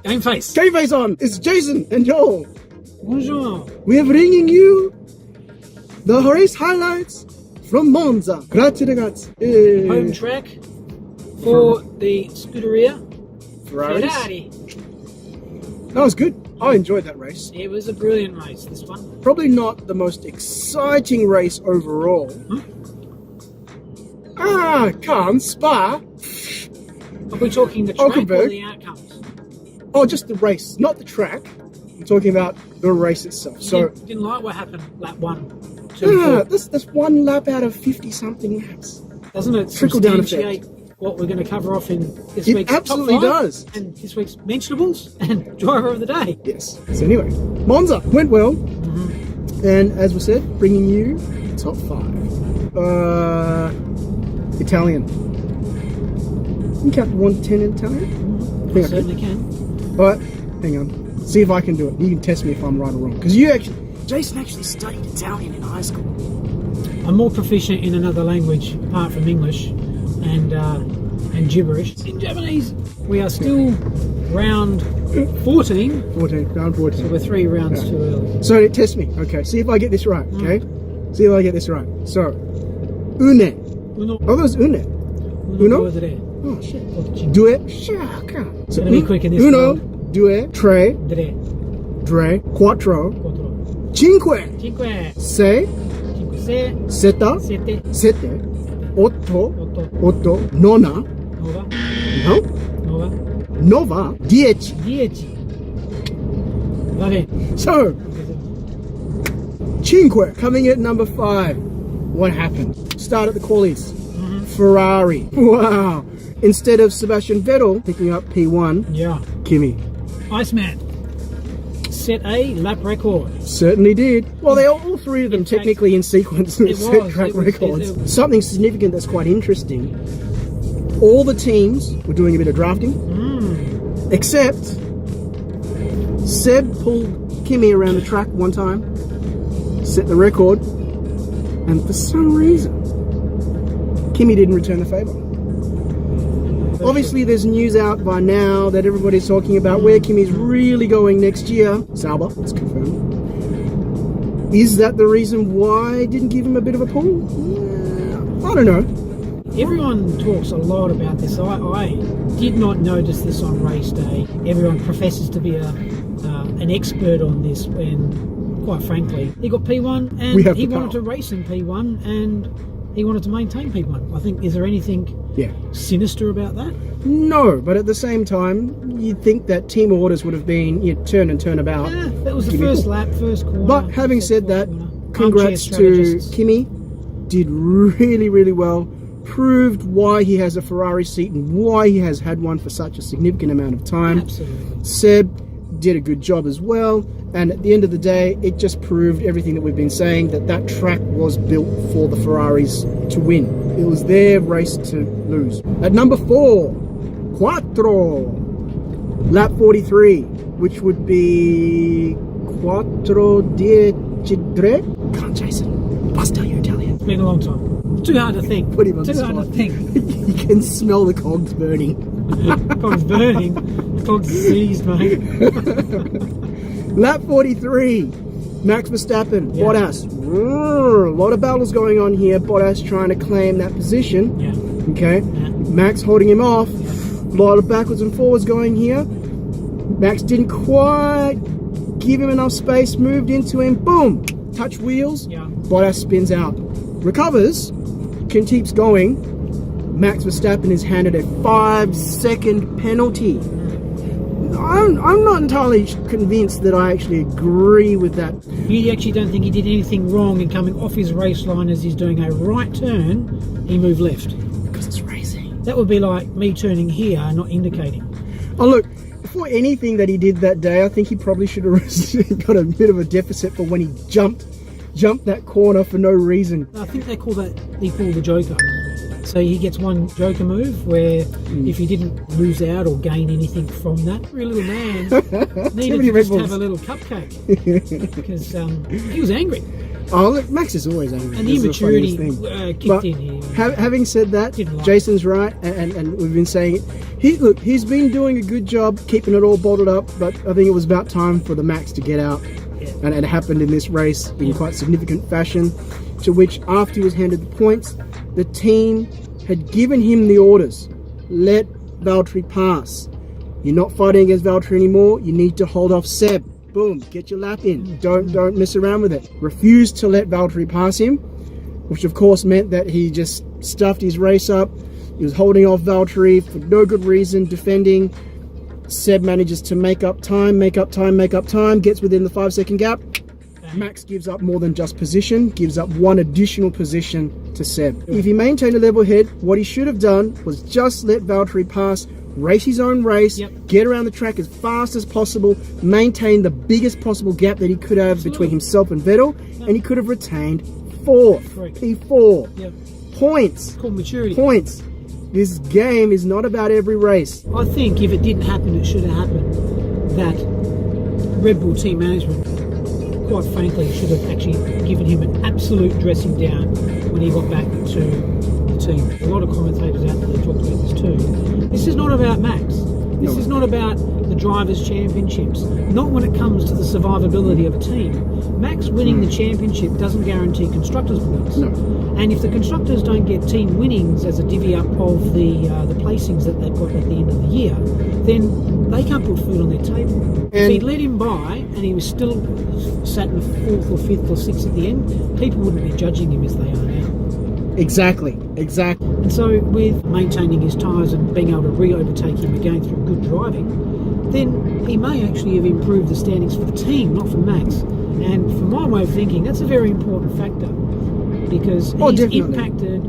Game face. Game face on. It's Jason and Joel. Bonjour. We are bringing you the race highlights from Monza. Grazie ragazzi. Home track for the Scuderia Ferraris. Ferrari. That was good. I enjoyed that race. It was a brilliant race, this one. Probably not the most exciting race overall. Cannes, Spa. Are we talking the track or Hulkenberg. the outcomes? Oh, just the race, not the track. I'm talking about the race itself. So, Didn't like what happened lap 1, 2, 4. that's one lap out of 50-something laps. Doesn't it Trickle down substantiate what we're going to cover off in this It week's absolutely top 5 does. and this week's Mentionables and Driver of the Day? Yes. So anyway, Monza went well, and as we said, bringing you top 5. Italian. You count 1 to 10 in Italian? I think I Certainly can. All right, hang on. See if I can do it. You can test me if I'm right or wrong. Because Jason actually studied Italian in high school. I'm more proficient in another language apart from English and gibberish. In Japanese, we are still round 14. 14, round 14. So we're 3 rounds too early. So test me. Okay, see if I get this right. Okay, see if I get this right. So, une. Uno. Oh, that was une. Uno? Due, Oh shit. Due. Shaka. So Gonna be quick in this uno, one. due, tre, Tre, quattro, quattro, cinque, cinque, sei, cinque, sei, setta, sette, sette, otto, otto, nona, nova, no, nova, nova, 10. 10. Va bene. So, cinque coming at number 5. What happened? Start at the qualies. Ferrari. Wow. Instead of Sebastian Vettel picking up P1, Yeah. Kimi Iceman set a lap record. certainly did. Well, they all 3 of them In fact, technically in sequence it set was. track It was- records. it- Something significant that's quite interesting. All the teams were doing a bit of drafting, except Seb pulled Kimi around the track one time, set the record, and for some reason, Kimi didn't return the favour. Obviously, there's news out by now that everybody's talking about where Kimi's really going next year. Sauber, it's confirmed. Is that the reason why I didn't give him a bit of a pull? I don't know. Everyone talks a lot about this. I did not notice this on race day. Everyone professes to be an expert on this when, quite frankly, he got P1 and he wanted to race in P1 and he wanted to maintain P1. I think, is there anything sinister about that? No, but at the same time, you'd think that team orders would have been turn and turn about. Yeah, that was the first lap, first corner. But having said that, congrats to strategists. Kimi. Did really, really well. Proved why he has a Ferrari seat and why he has had one for such a significant amount of time. Absolutely. Seb did a good job as well. And at the end of the day, it just proved everything that we've been saying, that track was built for the Ferraris to win. It was their race to lose. At number 4, Quattro. Lap 43, which would be Quattro Dieci. Come on, Jason. Bust out your Italian. It's been a long time. Too hard to think. Put him on Too the hard to spot. think. You can smell the cogs burning. Cog's burning. Cog's seized, mate. Lap 43, Max Verstappen, Yeah. Bottas. A lot of battles going on here. Bottas trying to claim that position. Yeah. Okay. Yeah. Max holding him off. A lot of backwards and forwards going here. Max didn't quite give him enough space, moved into him. Boom! Touch wheels. Yeah. Bottas spins out. Recovers. Keeps going. Max Verstappen is handed a 5-second penalty. I'm not entirely convinced that I actually agree with that. You actually don't think he did anything wrong in coming off his race line as he's doing a right turn, he moved left? Because it's racing. That would be like me turning here and not indicating. Oh look, for anything that he did that day, I think he probably should have got a bit of a deficit for when he jumped that corner for no reason. I think they call that, he pulled the joker. So he gets one joker move where if he didn't lose out or gain anything from that, every little man needed to just have a little cupcake because he was angry. Oh, look, Max is always angry. And the immaturity kicked in here. Having said that, Like Jason's right, and we've been saying it. He's been doing a good job keeping it all bottled up, but I think it was about time for the Max to get out. Yeah. And it happened in this race in quite significant fashion, to which, after he was handed the points, the team had given him the orders. Let Valtteri pass. You're not fighting against Valtteri anymore. You need to hold off Seb. Boom, get your lap in. Don't mess around with it. Refused to let Valtteri pass him, which of course meant that he just stuffed his race up. He was holding off Valtteri for no good reason, defending. Seb manages to make up time, gets within the 5-second gap. Max gives up more than just position, gives up one additional position to Seb. If he maintained a level head, what he should have done was just let Valtteri pass, race his own race, get around the track as fast as possible, maintain the biggest possible gap that he could have between himself and Vettel, and he could have retained fourth, P4. Points. It's called maturity. Points. This game is not about every race. I think if it didn't happen, it should have happened. That Red Bull team management, quite frankly, should have actually given him an absolute dressing down when he got back to the team. A lot of commentators out there talked about this too. This is not about Max. This is not about the Drivers' Championships. Not when it comes to the survivability of a team. Max winning the championship doesn't guarantee constructors' points. No. And if the constructors don't get team winnings as a divvy up of the placings that they've got at the end of the year, then they can't put food on their table. If he'd let him by and he was still sat in 4th or 5th or 6th at the end, people wouldn't be judging him as they are now. Exactly. And so with maintaining his tyres and being able to re-overtake him again through good driving, then he may actually have improved the standings for the team, not for Max. And from my way of thinking, that's a very important factor because he's impacted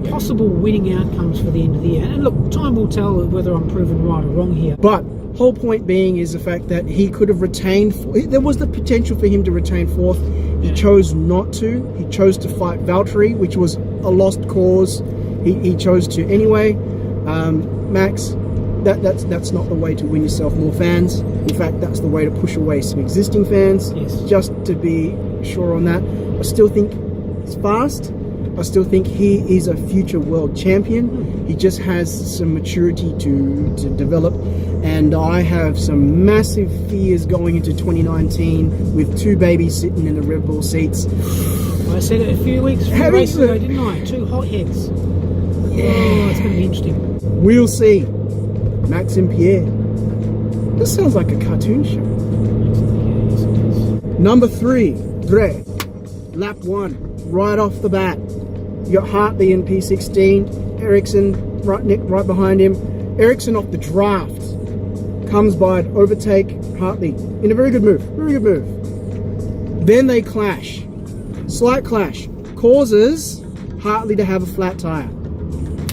possible winning outcomes for the end of the year. And look, time will tell whether I'm proven right or wrong here. But whole point being is the fact that he could have retained, there was the potential for him to retain fourth. He chose not to. He chose to fight Valtteri, which was a lost cause. He chose to anyway. Max, that's not the way to win yourself more fans. In fact, that's the way to push away some existing fans. Yes. Just to be sure on that. I still think he's fast. I still think he is a future world champion. He just has some maturity to develop. And I have some massive fears going into 2019 with two babies sitting in the Red Bull seats. I said it a few weeks ago, didn't I? Two hotheads. Yeah. Oh, it's going to be interesting. We'll see. Max and Pierre. This sounds like a cartoon show. Yes, it does. Number 3, Dre. Lap 1, right off the bat. You got Hartley in P16, Ericsson right behind him. Ericsson off the draft comes by to overtake Hartley in a very good move. Then they clash. Slight clash causes Hartley to have a flat tire.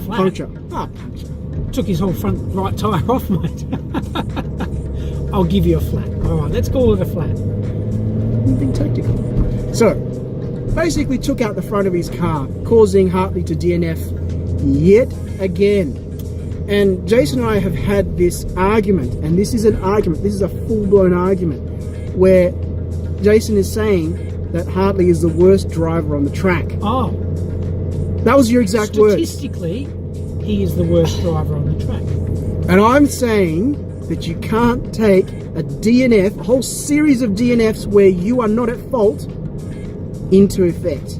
Puncture. Oh, puncture. Took his whole front right tyre off, mate. I'll give you a flat. All right, let's call it a flat. Being tactical. So, basically took out the front of his car, causing Hartley to DNF yet again. And Jason and I have had this argument, and this is an argument, this is a full-blown argument, where Jason is saying that Hartley is the worst driver on the track. Oh. That was your exact words. Statistically, he is the worst driver on the track. And I'm saying that you can't take a DNF, a whole series of DNFs where you are not at fault, into effect.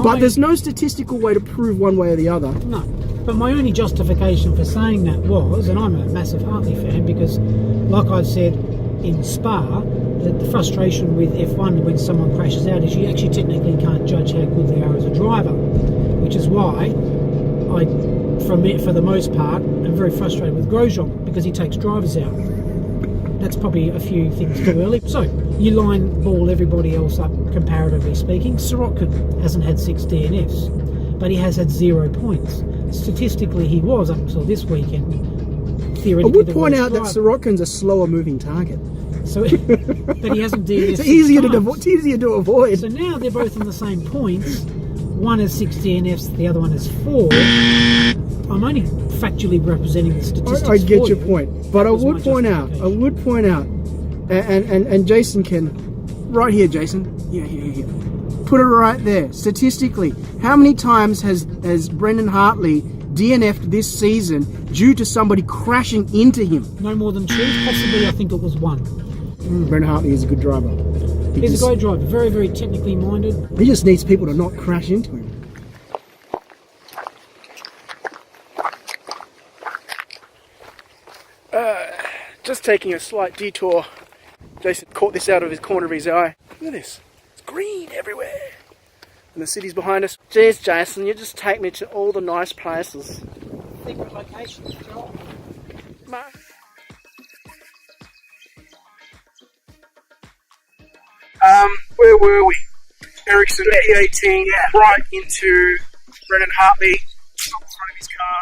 But there's no statistical way to prove one way or the other. No. But my only justification for saying that was, and I'm a massive Hartley fan, because like I said in Spa, that the frustration with F1 when someone crashes out is you actually technically can't judge how good they are as a driver, which is why for the most part, I'm very frustrated with Grosjean because he takes drivers out. That's probably a few things too early. So, you line ball everybody else up, comparatively speaking. Sirotkin hasn't had 6 DNFs, but he has had 0 points. Statistically, he was, up until this weekend, theoretically. I would point out that Sirotkin's a slower moving target. So, but he hasn't DNF'd. It's easier to avoid. So now they're both on the same points. one has 6 DNFs, the other one has 4, I'm only factually representing the statistics. I get for your you. point, but I would point out, and Jason can, right here, Jason, here. Put it right there. Statistically, how many times has Brendan Hartley DNF'd this season due to somebody crashing into him? No more than 2, possibly. I think it was 1. Brendan Hartley is a good driver. He's a great driver, very, very technically minded. He just needs people to not crash into him. Just taking a slight detour. Jason caught this out of his corner of his eye. Look at this. It's green everywhere. And the city's behind us. Jeez, Jason, you just take me to all the nice places. Secret locations, Joel. Where were we? Ericsson P18, right into Brendan Hartley, top front of his car,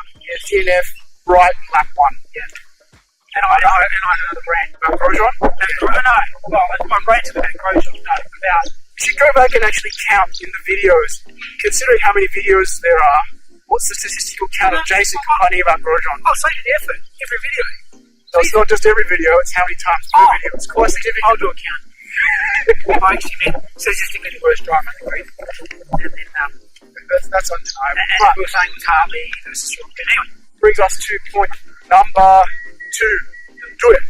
DNF, right, lap 1. And I know the brand about Grosjean. I'm ranting about Grosjean. You should go back and actually count in the videos. Considering how many videos there are, what's the statistical count of Jason complaining about Grosjean? Oh, say the effort. Every video. No, it's not just every video, it's how many times per video. It's quite significant. I'll do a count. I actually meant statistically the worst driver in the grid. And then, that's on time. and we were saying with Hartley versus Sean. Anyway. Brings us to point number 2. Do it.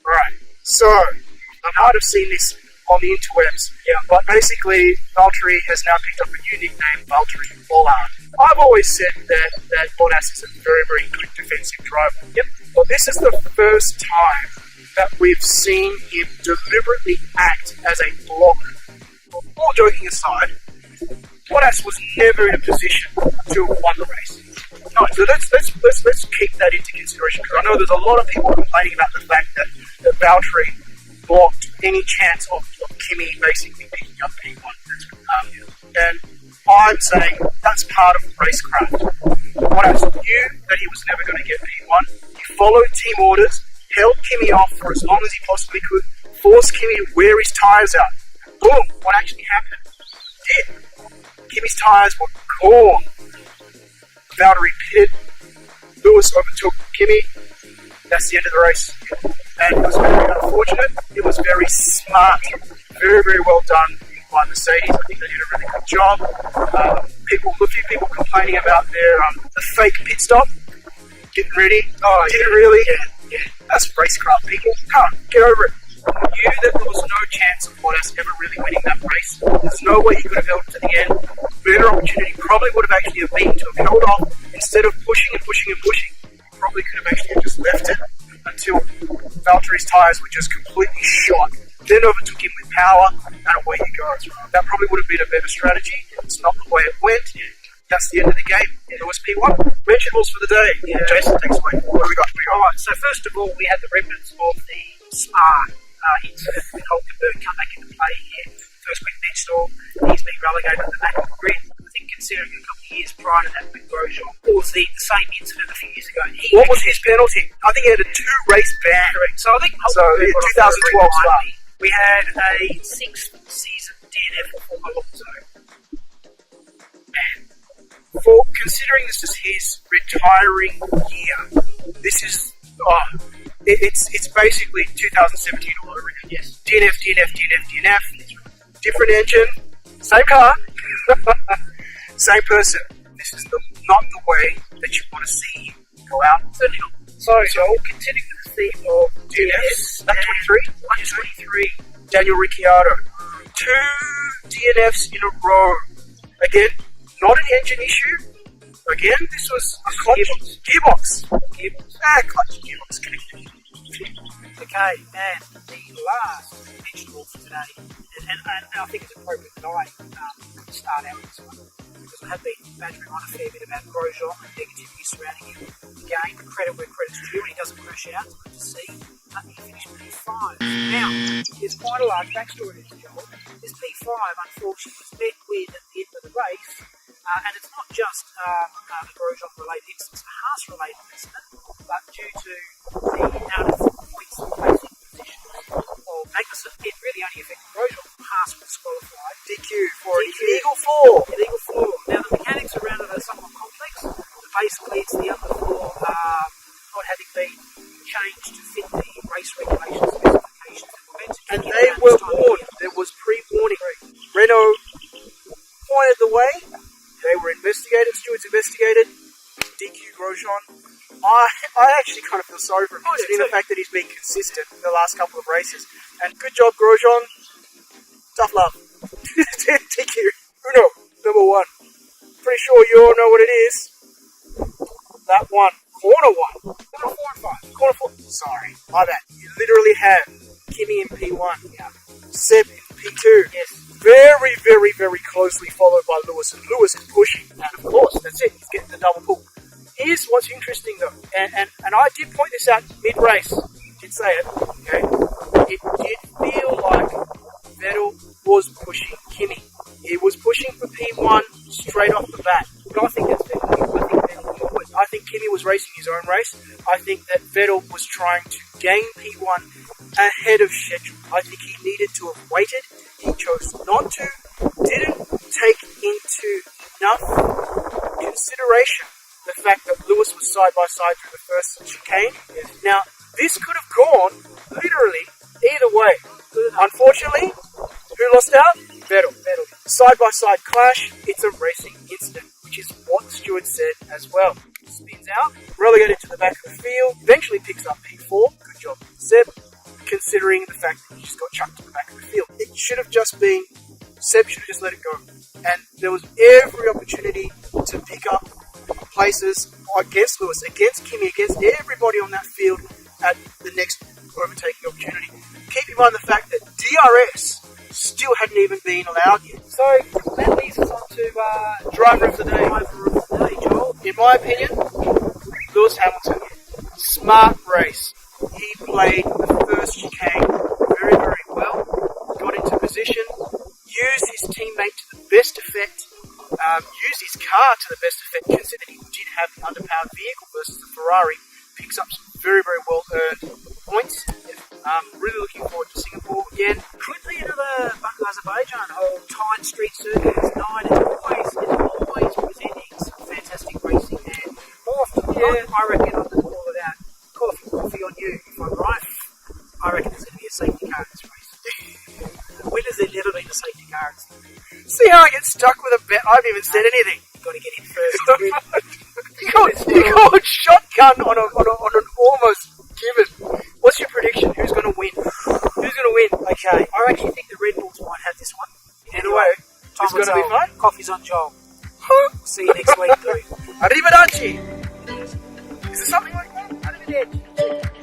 Alright, so I might have seen this on the interwebs, but basically Valtteri has now picked up a new nickname, Valtteri Bollard. I've always said that Bottas is a very, very good defensive driver. But this is the first time that we've seen him deliberately act as a blocker. All joking aside, Bottas was never in a position to have won the race. No, so let's keep that into consideration, because I know there's a lot of people complaining about the fact that Valtteri blocked any chance of Kimi basically picking up P1. And I'm saying that's part of racecraft. Bottas knew that he was never going to get P1. He followed team orders, held Kimi off for as long as he possibly could, forced Kimi to wear his tyres out. Boom! What actually happened? Did. Kimi's tyres were gone. Valtteri pitted. Lewis overtook Kimi. That's the end of the race. And it was very unfortunate. It was very smart. Very, very well done by Mercedes. I think they did a really good job. A few people complaining about the fake pit stop. Getting ready. Oh, did it really? Yeah. That's racecraft, people. Come on, get over it. Knew that there was no chance of Bottas ever really winning that race. There's no way he could have held it to the end. Better opportunity probably would have actually been to have held off instead of pushing. Probably could have actually just left it until Valtteri's tyres were just completely shot. Then overtook him with power, and away he goes. That probably would have been a better strategy. It's not the way it went. That's the end of the game. It was P1. Mentionables for the day. Jason, takes away. What do we got? Alright, so first of all, we had the remnants of the Spa incident with Hulkenberg come back into play here. First quick bench stall. He's been relegated to the back of the grid. I think considering a couple of years prior to that with Grosjean, it was the same incident a few years ago. What was his penalty? I think he had a 2-race ban. Correct. So I think Hulkenberg 2012 Spa. We had a 6th season DNF for Alonso. And for considering this is his retiring year, this is it's basically 2017 all over again. yes, DNF. Different engine, same car, same person. This is not the way that you want to see him go out. certainly not. So continuing with the theme of DNFs. That 23. 23. Daniel Ricciardo. 2 DNFs in a row. Again, not an engine issue. Again, this was a clutch gearbox. Clutch gearbox connected. Okay, and the last vegetable for today, and I think it's appropriate that I start out with this one, because I have been badgering on a fair bit about Grosjean and negativity surrounding him. Again, credit where credit's due, when he doesn't crash out, it's good to see. He finished P5. Now, there's quite a large backstory to this, Joel. This P5, unfortunately, was met with at the end of the race, and it's not just a Grosjean-related incident, it's a Haas-related incident, but due to the out of points placing positions of Magnussen, it really only affected Grosjean. Haas last was disqualified. DQ for an DQ. illegal floor. Illegal floor. Now the mechanics around it are somewhat complex. But basically, it's the underfloor not having been changed to fit the race regulations specifications that were meant to And kick in they around were this time of warned. year. There was pre-warning. Renault pointed the way. They were investigated. Stewards investigated. DQ Grosjean. I actually kind of feel sorry for him, considering the fact that he's been consistent in the last couple of races. And good job, Grosjean. Tough love. DQ. Uno, number 1. Pretty sure you all know what it is. That one. Corner 1. Corner 4 and 5. Corner 4. Sorry, my bad. You literally have Kimi in P1. Yeah. Seb in P2. Yes. Very, very, very closely followed by Lewis, and Lewis is pushing. And of course, that's it. He's getting the double pull. Here's what's interesting though, and I did point this out mid-race. Did say it. Okay, it did feel like Vettel was pushing Kimi. He was pushing for P1 straight off the bat. But I think that's Vettel. I think Kimi was racing his own race. I think that Vettel was trying to gain P1 ahead of schedule. I think he needed to have waited. He chose not to. Didn't take into enough consideration the fact that Lewis was side by side through the first chicane. Now, this could have gone literally either way. Unfortunately, who lost out? Vettel. Side by side clash. It's a racing incident, which is what the steward said as well. Spins out, relegated to the back of the field, eventually picks up P4. Good job, Seb, considering the fact that he just got chucked to the back of the field. It should have just been, Seb should have just let it go. And there was every opportunity to pick up places against Lewis, against Kimi, against everybody on that field at the next overtaking opportunity. Keep in mind the fact that DRS still hadn't even been allowed yet. So that leads us on to Driver of the day. driver of the day, Joel. In my opinion, Lewis Hamilton. Smart race. He played the first chicane very, very well. Got into position, used his teammate to the best effect, used his car to the best effect, considering he did have the underpowered vehicle versus the Ferrari. Picks up some very, very well-earned points. Really looking forward to Singapore again. Could be another Baku Azerbaijan whole tight street circuit this night. It's always presenting some fantastic racing there. More often than not, I reckon I'm going to call it out. Coffee on you, if I'm right. I reckon there's going to be a safety car in this race. When has there never been a safety car? See how I get stuck with a bet? I haven't even said anything. You've got to get in first. You got shotgun on an almost given. What's your prediction? Who's going to win? Who's going to win? Okay, I actually think the Red Bulls might have this one. Either way, it's going to be fun. Coffee's on Joel. See you next week, dude. Arrivederci. Is it something like that? Arrivederci.